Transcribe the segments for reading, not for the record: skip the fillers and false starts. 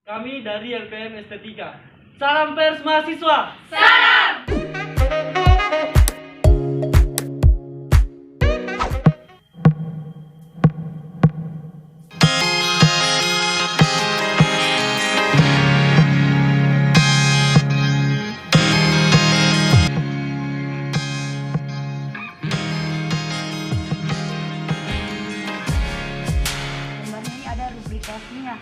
Kami dari LPM Estetika. Salam pers mahasiswa. Gambarnya ini ada rubrikasinya.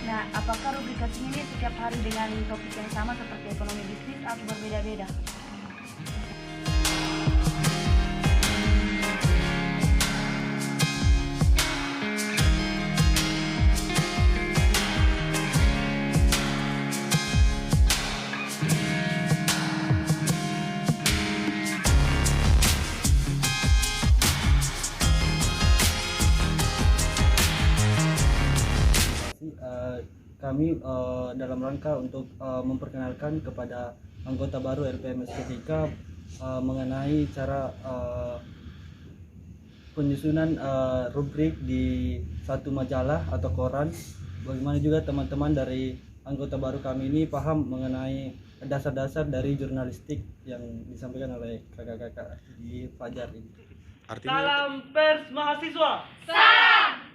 Nah, apakah rubrikasinya ini setiap hari dengan topik yang sama seperti ekonomi bisnis atau berbeda-beda? Kami dalam rangka untuk memperkenalkan kepada anggota baru LPM Estetika mengenai cara penyusunan rubrik di satu majalah atau koran. Bagaimana juga teman-teman dari anggota baru kami ini paham mengenai dasar-dasar dari jurnalistik yang disampaikan oleh kakak-kakak di Fajar ini. Salam pers mahasiswa. Salam